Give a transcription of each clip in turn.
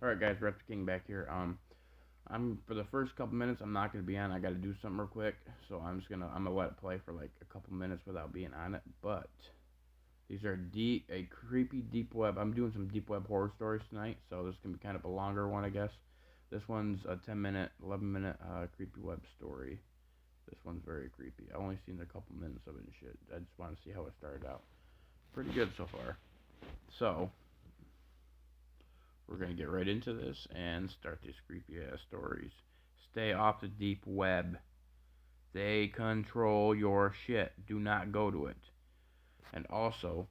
Alright guys, Raptor King back here. I'm for the first couple minutes I'm not gonna be on. I gotta do something real quick. So I'm gonna let it play for like a couple minutes without being on it. But these are a creepy deep web. I'm doing some deep web horror stories tonight, so this is gonna be kind of a longer one, I guess. This one's a 10-minute, 11-minute creepy web story. This one's very creepy. I only seen a couple minutes of it and shit. I just want to see how it started out. Pretty good so far. So we're gonna get right into this and start these creepy ass stories. Stay off the deep web. They control your shit. Do not go to it. And also,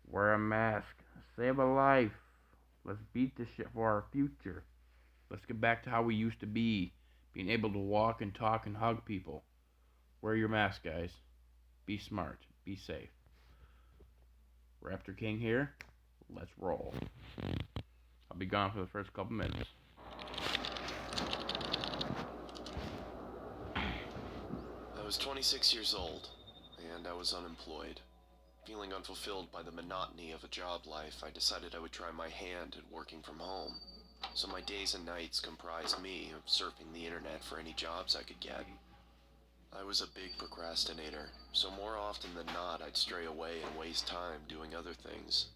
wear a mask. Save a life. Let's beat this shit for our future. Let's get back to how we used to be. Being able to walk and talk and hug people. Wear your mask, guys. Be smart. Be safe. Raptor King here. Let's roll. I'll be gone for the first couple minutes. I was 26 years old, and I was unemployed. Feeling unfulfilled by the monotony of a job life, I decided I would try my hand at working from home. So my days and nights comprised me of surfing the internet for any jobs I could get. I was a big procrastinator, so more often than not I'd stray away and waste time doing other things.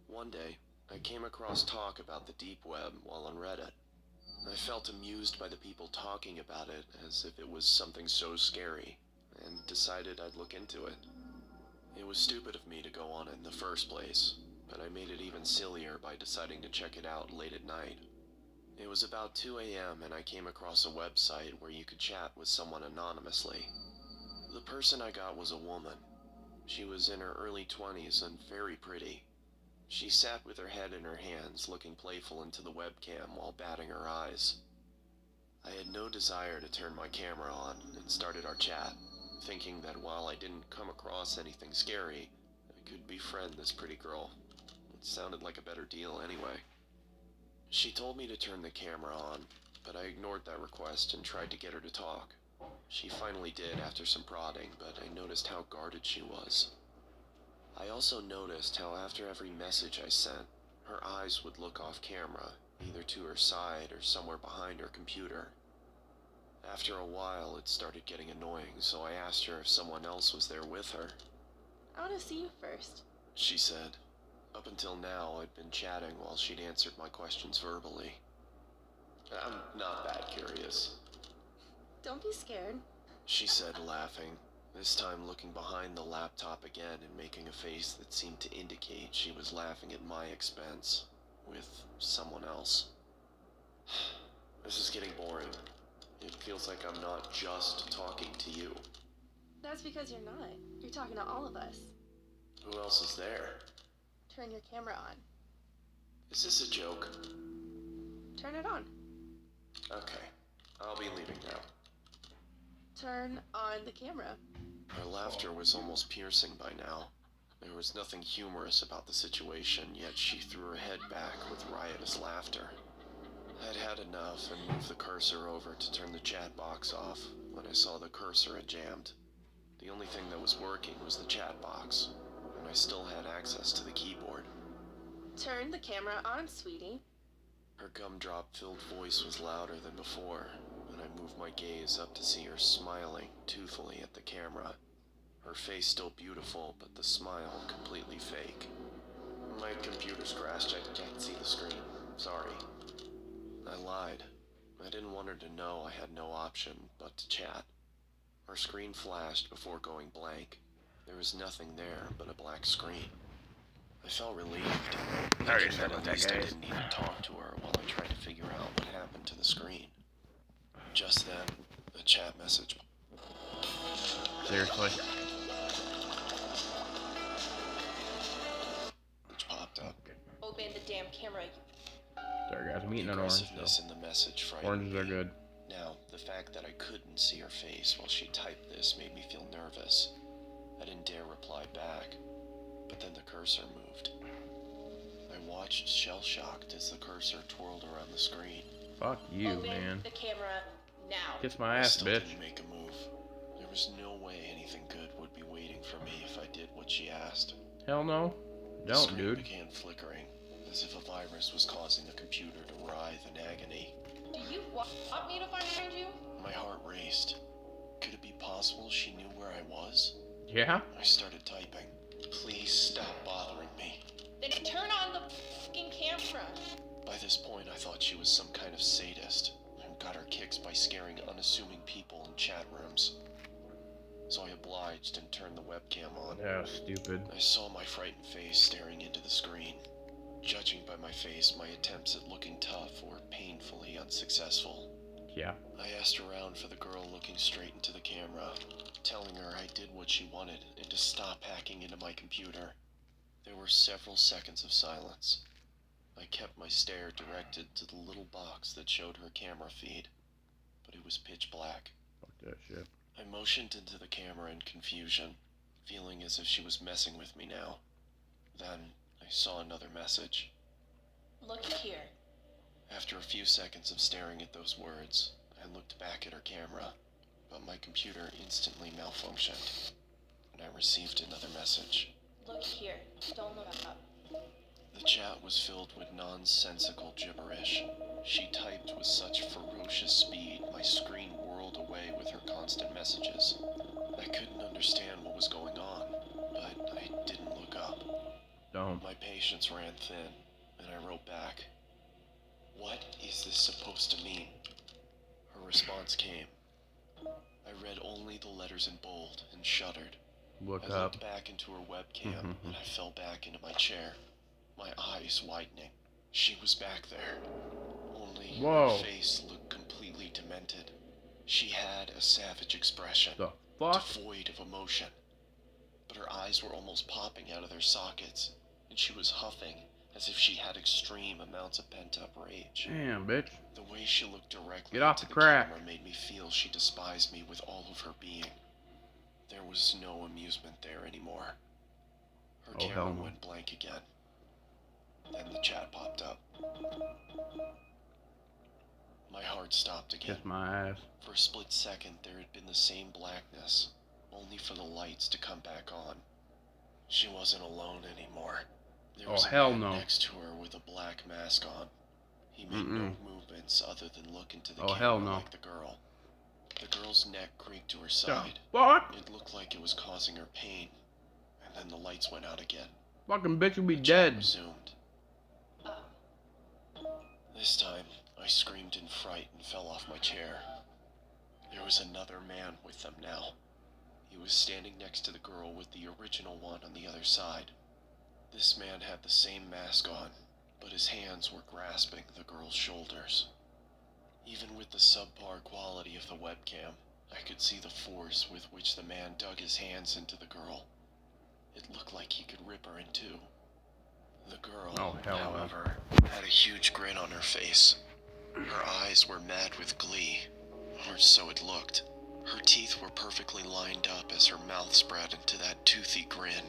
One day, I came across talk about the deep web while on Reddit. I felt amused by the people talking about it as if it was something so scary, and decided I'd look into it. It was stupid of me to go on it in the first place, but I made it even sillier by deciding to check it out late at night. It was about 2 a.m. and I came across a website where you could chat with someone anonymously. The person I got was a woman. She was in her early 20s and very pretty. She sat with her head in her hands, looking playful into the webcam while batting her eyes. I had no desire to turn my camera on and started our chat, thinking that while I didn't come across anything scary, I could befriend this pretty girl. It sounded like a better deal anyway. She told me to turn the camera on, but I ignored that request and tried to get her to talk. She finally did after some prodding, but I noticed how guarded she was. I also noticed how after every message I sent, her eyes would look off camera, either to her side or somewhere behind her computer. After a while, it started getting annoying, so I asked her if someone else was there with her. I want to see you first, she said. Up until now, I'd been chatting while she'd answered my questions verbally. I'm not that curious, Don't be scared. she said, laughing, this time looking behind the laptop again and making a face that seemed to indicate she was laughing at my expense, with someone else. This is getting boring. It feels like I'm not just talking to you. That's because you're not. You're talking to all of us. Who else is there? Turn your camera on. Is this a joke? Turn it on. Okay, I'll be leaving now. Turn on the camera. Her laughter was almost piercing by now. There was nothing humorous about the situation, yet she threw her head back with riotous laughter. I'd had enough and moved the cursor over to turn the chat box off when I saw the cursor had jammed. The only thing that was working was the chat box, and I still had access to the keyboard. Turn the camera on, sweetie. Her gumdrop-filled voice was louder than before, and I moved my gaze up to see her smiling toothfully at the camera. Her face still beautiful, but the smile completely fake. My computer's crashed. I can't see the screen. Sorry. I lied. I didn't want her to know I had no option but to chat. Her screen flashed before going blank. There was nothing there but a black screen. I felt relieved, thinking that at least I didn't need to talk to her while I tried to figure out what happened to the screen. Just then, a chat message. Seriously? Which popped up. Open the damn camera. Sorry guys, I'm eating The an orange, aggressiveness so in the message frightened oranges are me. good. Now, the fact that I couldn't see her face while she typed this made me feel nervous. I didn't dare reply back, but then the cursor moved. I watched shell-shocked as the cursor twirled around the screen. Fuck you, Open man. the camera now. Kiss my I ass, still bitch. didn't make a move. There was no way anything good would be waiting for me if I did what she asked. Hell no. The Don't, screen dude. began flickering, as if a virus was causing the computer to writhe in agony. Do you want me to find you? My heart raced. Could it be possible she knew where I was? Yeah? I started typing. Please stop bothering me. Then turn on the fucking camera. By this point, I thought she was some kind of sadist who got her kicks by scaring unassuming people in chat rooms. So I obliged and turned the webcam on. Yeah, stupid. I saw my frightened face staring into the screen. Judging by my face, my attempts at looking tough were painfully unsuccessful. Yeah. I asked around for the girl looking straight into the camera, telling her I did what she wanted and to stop hacking into my computer. There were several seconds of silence. I kept my stare directed to the little box that showed her camera feed, but it was pitch black. Fuck that shit. I motioned into the camera in confusion, feeling as if she was messing with me now. Then I saw another message. Look here. After a few seconds of staring at those words, I looked back at her camera, but my computer instantly malfunctioned, and I received another message. Look here. Don't look up. The chat was filled with nonsensical gibberish. She typed with such ferocious speed, my screen whirled away with her constant messages. I couldn't understand what was going on, but I didn't look up. Don't. My patience ran thin, and I wrote back, "What is this supposed to mean?" Her response came. I read only the letters in bold and shuddered. Look I up. looked back into her webcam, and I fell back into my chair, my eyes widening. She was back there, only Whoa. her face looked completely demented. She had a savage expression, The fuck? devoid of emotion, but her eyes were almost popping out of their sockets, and she was huffing as if she had extreme amounts of pent-up rage. Damn, bitch. The way she looked directly Get off into the crack. camera made me feel she despised me with all of her being. There was no amusement there anymore. Her Oh, hell camera no. went blank again. Then the chat popped up. My heart stopped again. Kiss my ass. For a split second, there had been the same blackness, only for the lights to come back on. She wasn't alone anymore. There Oh, was a hell man no. next to her with a black mask on. He made no movements other than look into the Oh, camera hell no. like the girl. The girl's neck creaked to her The side. fuck? It looked like it was causing her pain, and then the lights went out again. Fucking bitch will be The chat dead. resumed. This time, I screamed in fright and fell off my chair. There was another man with them now. He was standing next to the girl with the original one on the other side. This man had the same mask on, but his hands were grasping the girl's shoulders. Even with the subpar quality of the webcam, I could see the force with which the man dug his hands into the girl. It looked like he could rip her in two. The girl, Oh, hell no. however, had a huge grin on her face. Her eyes were mad with glee, or so it looked. Her teeth were perfectly lined up as her mouth spread into that toothy grin,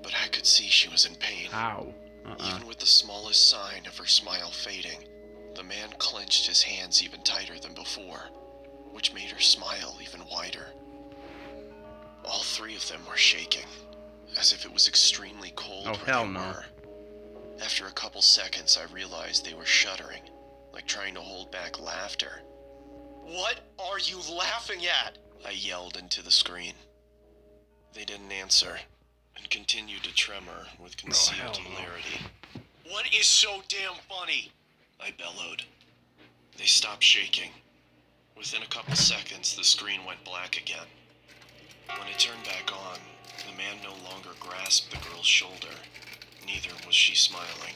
but I could see she was in pain. Ow. Even with the smallest sign of her smile fading, the man clenched his hands even tighter than before, which made her smile even wider. All three of them were shaking, as if it was extremely cold Oh, where hell they no. were. After a couple seconds, I realized they were shuddering, like trying to hold back laughter. "What are you laughing at?" I yelled into the screen. They didn't answer, and continued to tremor with concealed hell no. hilarity. "What is so damn funny?" I bellowed. They stopped shaking. Within a couple seconds, the screen went black again. When it turned back on, the man no longer grasped the girl's shoulder. Neither was she smiling.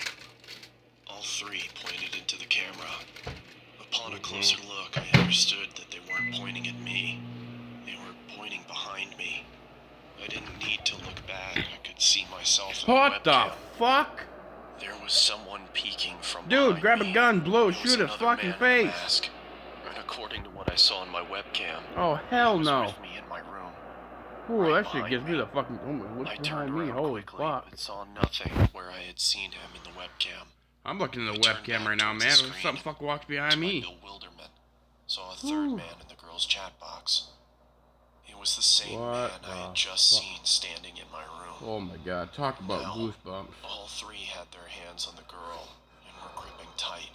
All three pointed into the camera. Upon a closer look, I understood that they weren't pointing at me. They were pointing behind me. I didn't need to look back. I could see myself in What the the webcam. fuck? There was someone peeking from Dude, behind grab a me. gun, blow, There was shoot his another fucking man in a face. mask. And according to what I saw on my webcam, Oh, hell he was no. with me in my room. Ooh, right that shit behind gives me me. the fucking. Oh, I what's turned behind me? around Holy quickly, fuck. but saw nothing where I had seen him in the webcam. I'm looking at the I turned webcam back right now, towards the man. screen Something fuck walks To behind my me. bewilderment, saw a third Ooh. man in the girl's chat box. It It was the same man I had just seen standing in my room. Oh my god, talk about Now, goosebumps. all three had their hands on the girl and were gripping tight.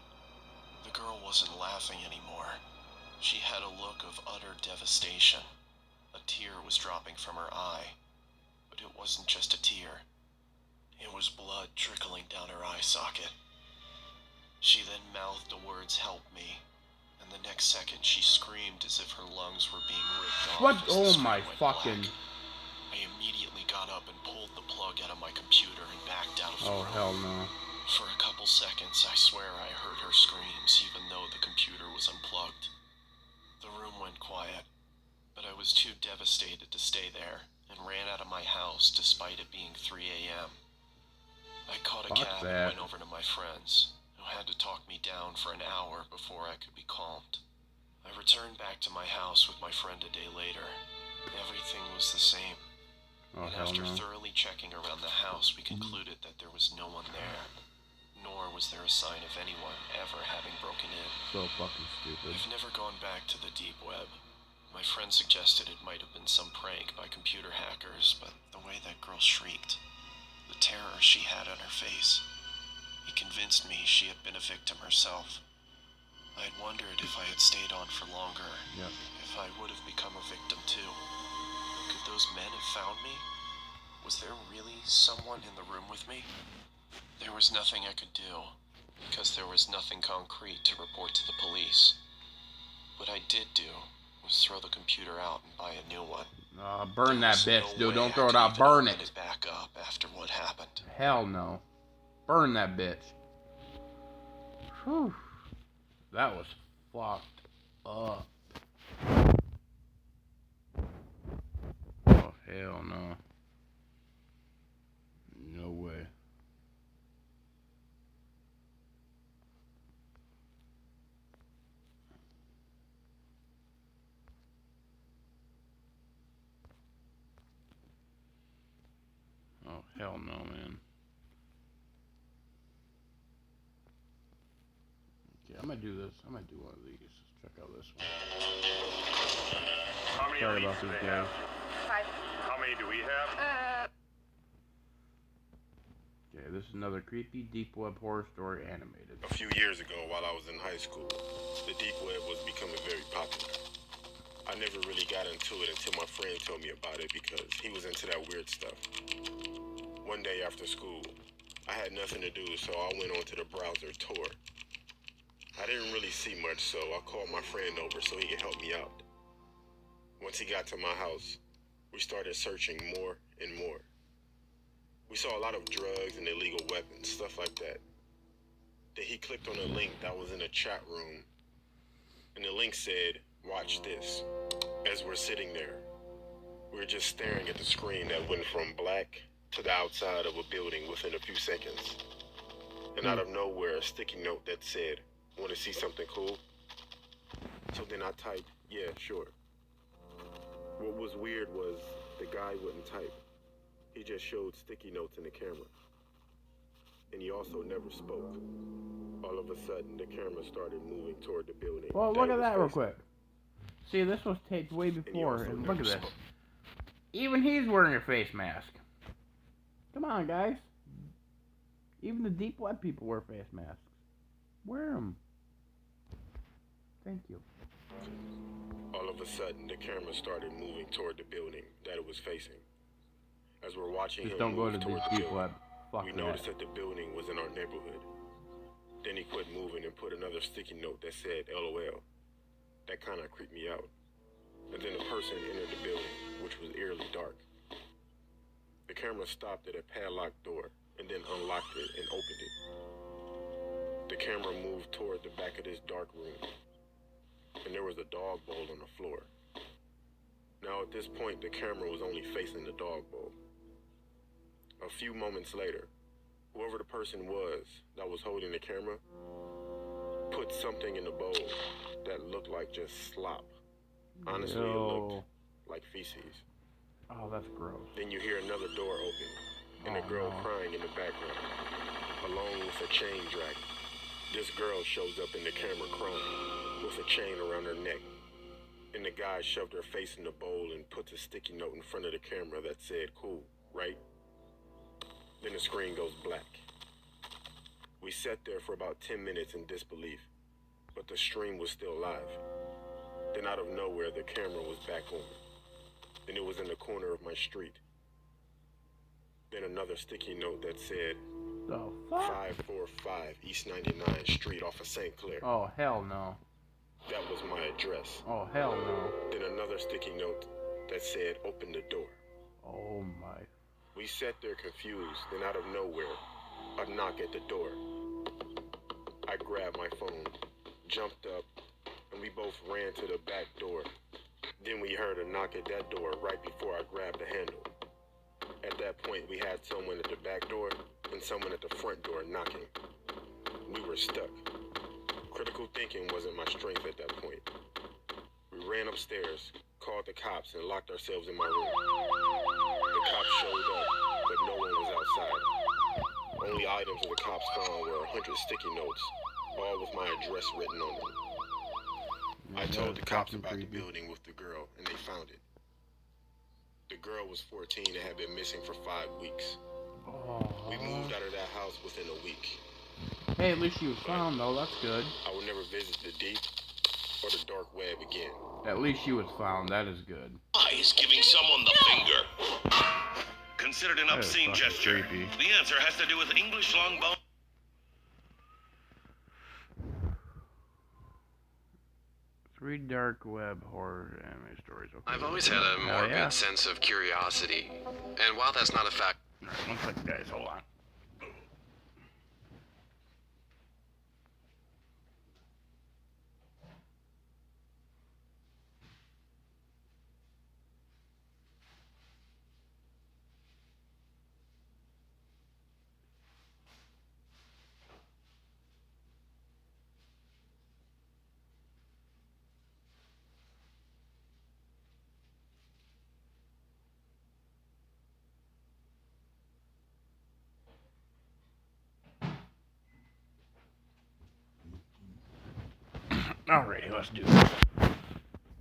The girl wasn't laughing anymore. She had a look of utter devastation. A tear was dropping from her eye. But it wasn't just a tear. It was blood trickling down her eye socket. She then mouthed the words, "Help me," and the next second she screamed as if her lungs were being ripped off. What? as the Oh screen my went fucking... black. I immediately got up and pulled the plug out of my computer and backed out of the Oh room. hell no. For a couple seconds, I swear I heard her screams, even though the computer was unplugged. The room went quiet, but I was too devastated to stay there and ran out of my house despite it being 3 a.m. I caught a Fuck cab that. and went over to my friends, who had to talk me down for an hour before I could be calmed. I returned back to my house with my friend a day later. Everything was the same. Oh And hell after no. thoroughly checking around the house, we concluded that there was no one there, nor was there a sign of anyone ever having broken in. So fucking stupid. I've never gone back to the deep web. My friend suggested it might have been some prank by computer hackers, but the way that girl shrieked, the terror she had on her face, it convinced me she had been a victim herself. I had wondered if I had stayed on for longer, Yep. if I would have become a victim too. Could those men have found me? Was there really someone in the room with me? There was nothing I could do, because there was nothing concrete to report to the police. What I did do was throw the computer out and buy a new one. Burn There that was no bitch, dude. way Don't I throw it could out. even Burn open it. back up after what happened. Hell no. Burn that bitch. Whew. That was fucked up. Oh hell no. No way. Oh hell no, man. Okay, I'm gonna do this. I'm gonna do one of these. Let's check out this one. How many Sorry of about these do this, they guys. have? 5. How many do we have? Okay, this is another creepy deep web horror story animated. A few years ago, while I was in high school, the deep web was becoming very popular. I never really got into it until my friend told me about it because he was into that weird stuff. One day after school, I had nothing to do, so I went onto the browser Tor. I didn't really see much, so I called my friend over so he could help me out. Once he got to my house, we started searching more and more. We saw a lot of drugs and illegal weapons, stuff like that. Then he clicked on a link that was in a chat room, and the link said, "Watch this." As we're sitting there, we were just staring at the screen that went from black to the outside of a building within a few seconds. And out of nowhere, a sticky note that said, "Want to see something cool?" So then I typed, "Yeah, sure." What was weird was the guy wouldn't type. He just showed sticky notes in the camera. And he also never spoke. All of a sudden, the camera started moving toward the building. Well, look it at was that real facing. quick. See, this was taped way And he before. also And never look at this. spoke. Even he's wearing a face mask. Come on, guys. Even the deep web people wear face masks. Wear them. Thank you. All of a sudden, the camera started moving toward the building that it was facing. As we're watching Just him don't go move to the toward the deep building, web. Fuck we that. noticed that the building was in our neighborhood. Then he quit moving and put another sticky note that said LOL. That kind of creeped me out. And then a person entered the building, which was eerily dark. The camera stopped at a padlocked door and then unlocked it and opened it. The camera moved toward the back of this dark room, and there was a dog bowl on the floor. Now at this point, the camera was only facing the dog bowl. A few moments later, whoever the person was that was holding the camera put something in the bowl that looked like just slop. Honestly, it looked Yo. like feces. Oh, that's gross. Then you hear another door open, and a Oh, girl no. crying in the background, along with a chain dragging. This girl shows up in the camera crying, with a chain around her neck. and the guy shoved her face in the bowl and put a sticky note in front of the camera that said, "Cool, right?" Then the screen goes black. We sat there for about 10 minutes in disbelief, but the stream was still live. Then out of nowhere, the camera was back on. Then it was in the corner of my street. Then another sticky note that said, The fuck? 545 East 99th Street off of St. Clair. Oh, hell no. That was my address. Oh, hell no. Then another sticky note that said, "Open the door." Oh, my. We sat there confused, then out of nowhere, a knock at the door. I grabbed my phone, jumped up, and we both ran to the back door. Then we heard a knock at that door right before I grabbed the handle. At that point, we had someone at the back door and someone at the front door knocking. We were stuck. Critical thinking wasn't my strength at that point. We ran upstairs, called the cops, and locked ourselves in my room. The cops showed up, but no one was outside. Only items that the cops found were 100 sticky notes, all with my address written on them. I told the cops about the building with the girl, and they found it. The girl was 14 and had been missing for 5 weeks. We moved out of that house within a week. Hey, at least she was found, though. That's good. I would never visit the deep or the dark web again. At least she was found. That is good. Is giving someone the finger considered an That is obscene fucking gesture? creepy. The answer has to do with English longbone. 3 dark web horror anime stories. Okay. I've always had a morbid sense of curiosity, and while that's not a fact. Alright, one second, guys. Hold on. Alrighty, let's do this.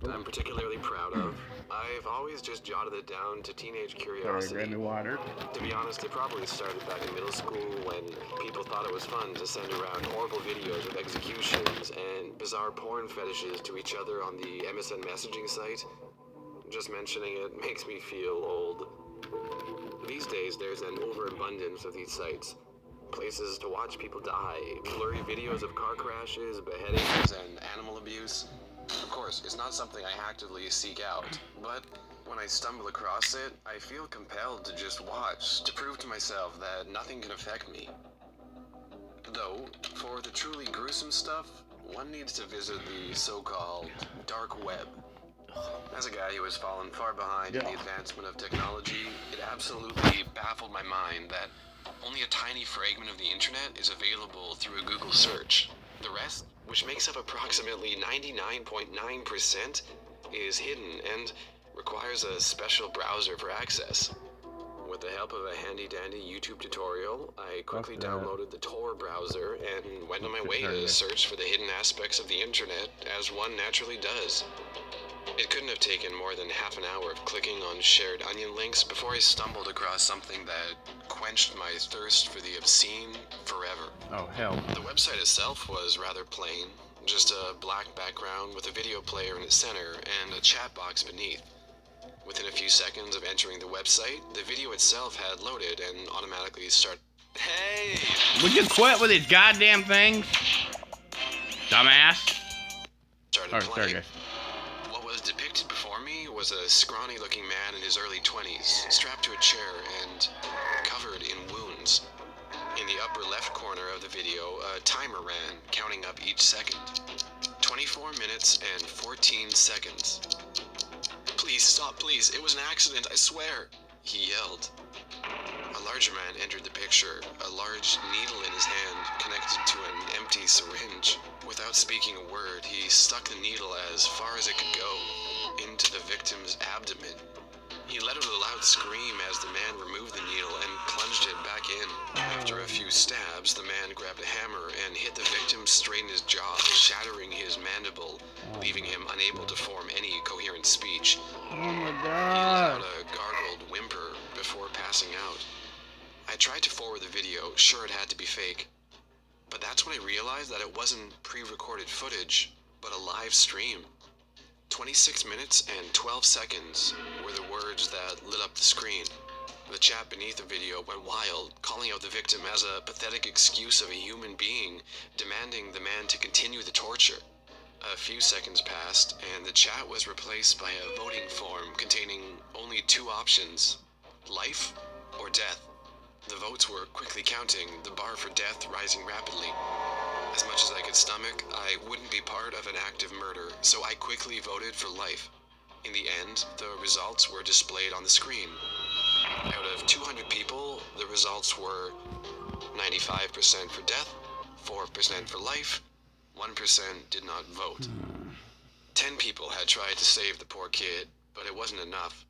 I'm particularly proud of. I've always just jotted it down to teenage Sorry, curiosity. grab me water. To be honest, it probably started back in middle school when people thought it was fun to send around horrible videos of executions and bizarre porn fetishes to each other on the MSN messaging site. Just mentioning it makes me feel old. These days, there's an overabundance of these sites. Places to watch people die, blurry videos of car crashes, beheadings, and animal abuse. Of course, it's not something I actively seek out, but when I stumble across it, I feel compelled to just watch, to prove to myself that nothing can affect me. Though, for the truly gruesome stuff, one needs to visit the so-called dark web. As a guy who has fallen far behind in the advancement of technology, it absolutely baffled my mind that only a tiny fragment of the internet is available through a Google search. The rest, which makes up approximately 99.9%, is hidden and requires a special browser for access. With the help of a handy-dandy YouTube tutorial, I quickly downloaded the Tor browser and went on my way to search for the hidden aspects of the internet, as one naturally does. It couldn't have taken more than half an hour of clicking on shared onion links before I stumbled across something that quenched my thirst for the obscene forever. Oh, hell. The website itself was rather plain, just a black background with a video player in its center and a chat box beneath. Within a few seconds of entering the website, the video itself had loaded and automatically started. Hey! Would you quit with these goddamn things? Dumbass. Started Alright, playing. sorry, guys. What was depicted before me was a scrawny-looking man in his early 20s, strapped to a chair and covered in wounds. In the upper left corner of the video, a timer ran, counting up each second. 24 minutes and 14 seconds. Please, stop, please. It was an accident, I swear, he yelled. A larger man entered the picture, a large needle in his hand connected to an empty syringe. Without speaking a word, he stuck the needle as far as it could go, into the victim's abdomen. He let out a loud scream as the man removed the needle and plunged it back in. After a few stabs, the man grabbed a hammer and hit the victim straight in his jaw, shattering his mandible, leaving him unable to form any coherent speech. Oh my He let god. out a gargled whimper before passing out. I tried to forward the video, sure it had to be fake. But that's when I realized that it wasn't pre-recorded footage, but a live stream. 26 minutes and 12 seconds were the words that lit up the screen. The chat beneath the video went wild, calling out the victim as a pathetic excuse of a human being, demanding the man to continue the torture. A few seconds passed, and the chat was replaced by a voting form containing only two options: life or death. The votes were quickly counting, the bar for death rising rapidly. As much as I could stomach, I wouldn't be part of an active murder, so I quickly voted for life. In the end, the results were displayed on the screen. Out of 200 people, the results were 95% for death, 4% for life, 1% did not vote. 10 people had tried to save the poor kid, but it wasn't enough.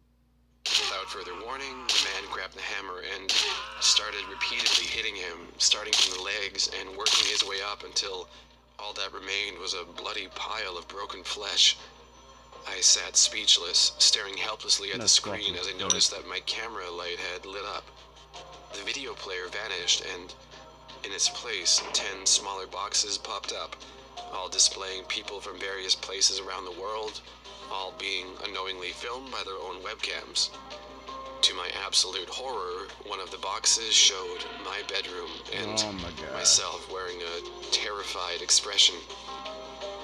Without further warning, the man grabbed the hammer and started repeatedly hitting him, starting from the legs and working his way up until all that remained was a bloody pile of broken flesh. I sat speechless, staring helplessly at the screen as I noticed that my camera light had lit up. The video player vanished, and in its place, 10 smaller boxes popped up, all displaying people from various places around the world, all being unknowingly filmed by their own webcams. To my absolute horror, one of the boxes showed my bedroom and myself wearing a terrified expression.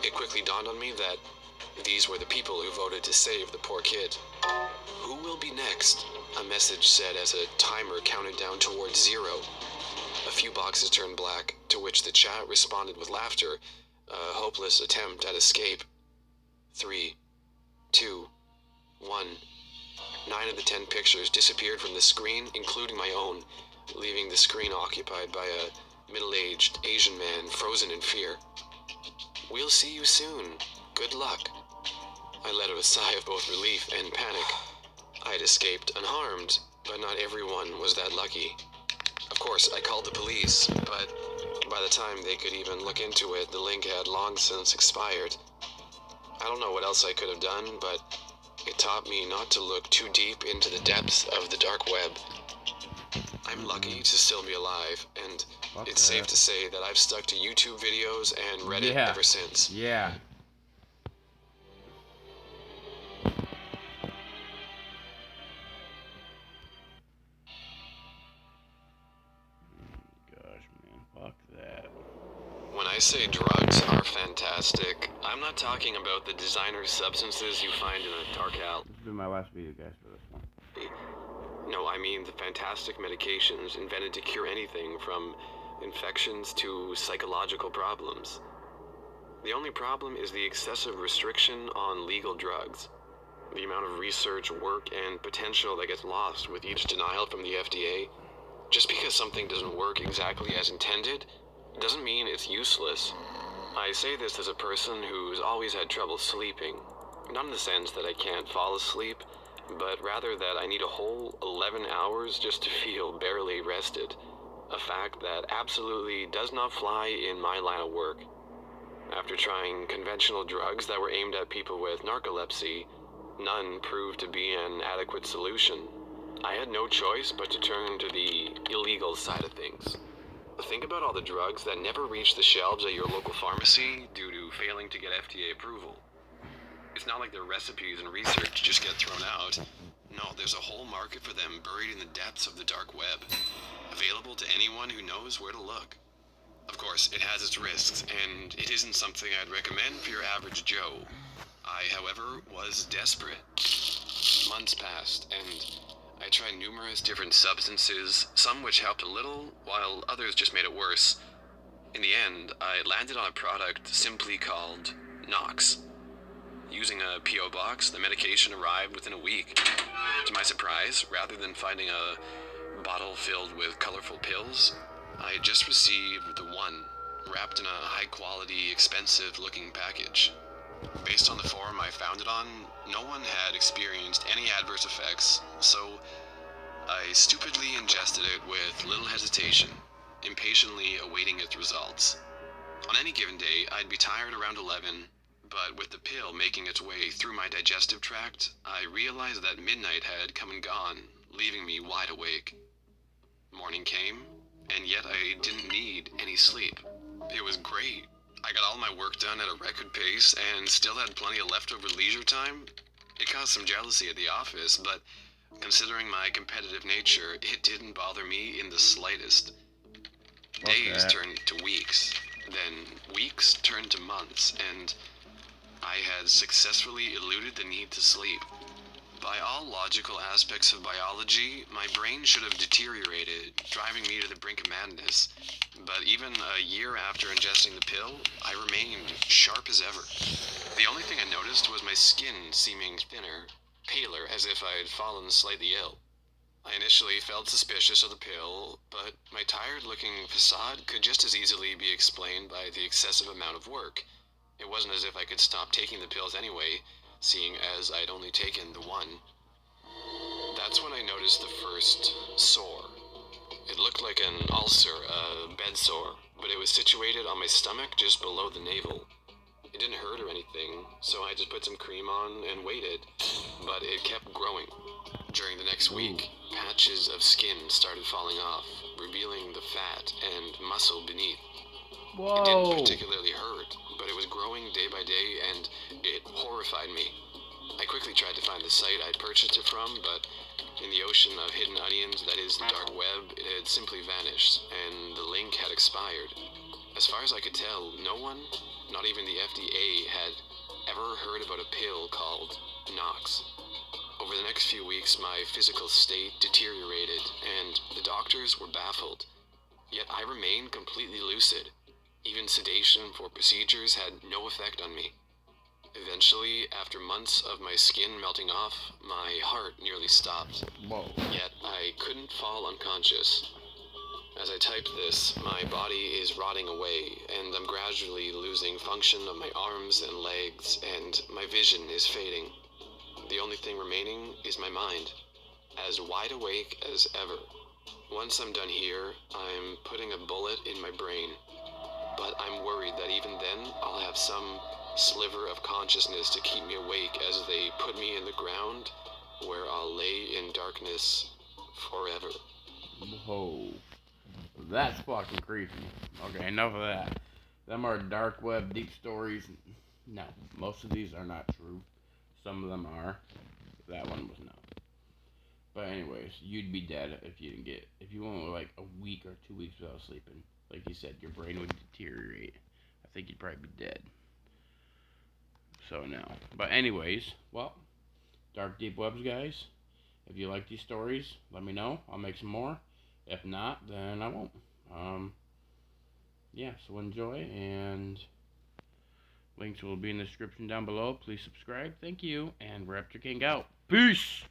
It quickly dawned on me that these were the people who voted to save the poor kid. Who will be next? A message said as a timer counted down towards 0. A few boxes turned black, to which the chat responded with laughter, a hopeless attempt at escape. 3, 2, 1. 9 of the 10 pictures disappeared from the screen, including my own, leaving the screen occupied by a middle-aged Asian man frozen in fear. We'll see you soon. Good luck. I let out a sigh of both relief and panic. I had escaped unharmed, but not everyone was that lucky. Of course, I called the police, but by the time they could even look into it, the link had long since expired. I don't know what else I could have done, but it taught me not to look too deep into the depths of the dark web. I'm lucky to still be alive, and it's safe to say that I've stuck to YouTube videos and Reddit ever since. Yeah. Gosh, man, fuck that. When I say drugs are fantastic, I'm not talking about the designer substances you find in a dark alley. This will be my last video, guys, for this one. No, I mean the fantastic medications invented to cure anything from infections to psychological problems. The only problem is the excessive restriction on legal drugs. The amount of research, work, and potential that gets lost with each denial from the FDA. Just because something doesn't work exactly as intended doesn't mean it's useless. I say this as a person who's always had trouble sleeping. Not in the sense that I can't fall asleep, but rather that I need a whole 11 hours just to feel barely rested. A fact that absolutely does not fly in my line of work. After trying conventional drugs that were aimed at people with narcolepsy, none proved to be an adequate solution. I had no choice but to turn to the illegal side of things. Think about all the drugs that never reach the shelves at your local pharmacy due to failing to get FDA approval. It's not like their recipes and research just get thrown out. No, there's a whole market for them buried in the depths of the dark web, available to anyone who knows where to look. Of course, it has its risks, and it isn't something I'd recommend for your average Joe. I, however, was desperate. Months passed, and I tried numerous different substances, some which helped a little, while others just made it worse. In the end, I landed on a product simply called Nox. Using a P.O. box, the medication arrived within a week. To my surprise, rather than finding a bottle filled with colorful pills, I had just received the one, wrapped in a high-quality, expensive-looking package. Based on the forum I found it on, no one had experienced any adverse effects, so I stupidly ingested it with little hesitation, impatiently awaiting its results. On any given day, I'd be tired around 11, but with the pill making its way through my digestive tract, I realized that midnight had come and gone, leaving me wide awake. Morning came, and yet I didn't need any sleep. It was great. I got all my work done at a record pace and still had plenty of leftover leisure time. It caused some jealousy at the office, but considering my competitive nature, it didn't bother me in the slightest. Days turned to weeks, then weeks turned to months, and I had successfully eluded the need to sleep. By all logical aspects of biology, my brain should have deteriorated, driving me to the brink of madness. But even a year after ingesting the pill, I remained sharp as ever. The only thing I noticed was my skin seeming thinner, paler, as if I had fallen slightly ill. I initially felt suspicious of the pill, but my tired-looking facade could just as easily be explained by the excessive amount of work. It wasn't as if I could stop taking the pills anyway, seeing as I'd only taken the one. That's when I noticed the first sore. It looked like an ulcer, a bed sore, but it was situated on my stomach just below the navel. It didn't hurt or anything, so I just put some cream on and waited, but it kept growing. During the next week, patches of skin started falling off, revealing the fat and muscle beneath. It didn't particularly hurt, but it was growing day by day, and it horrified me. I quickly tried to find the site I'd purchased it from, but in the ocean of hidden onions that is the dark web, it had simply vanished, and the link had expired. As far as I could tell, no one, not even the FDA, had ever heard about a pill called Nox. Over the next few weeks, my physical state deteriorated, and the doctors were baffled. Yet I remained completely lucid. Even sedation for procedures had no effect on me. Eventually, after months of my skin melting off, my heart nearly stopped. Yet I couldn't fall unconscious. As I type this, my body is rotting away, and I'm gradually losing function of my arms and legs, and my vision is fading. The only thing remaining is my mind, as wide awake as ever. Once I'm done here, I'm putting a bullet in my brain. But I'm worried that even then, I'll have some sliver of consciousness to keep me awake as they put me in the ground, where I'll lay in darkness forever. Whoa. That's fucking creepy. Okay, enough of that. Them are dark web, deep stories. No, most of these are not true. Some of them are. That one was not. But anyways, you'd be dead if you went like a week or 2 weeks without sleeping. Like you said, your brain would deteriorate. I think you'd probably be dead. So no. But anyways, well, Dark Deep Webs, guys. If you like these stories, let me know. I'll make some more. If not, then I won't. Yeah, so enjoy, and links will be in the description down below. Please subscribe. Thank you, and Raptor King out. Peace!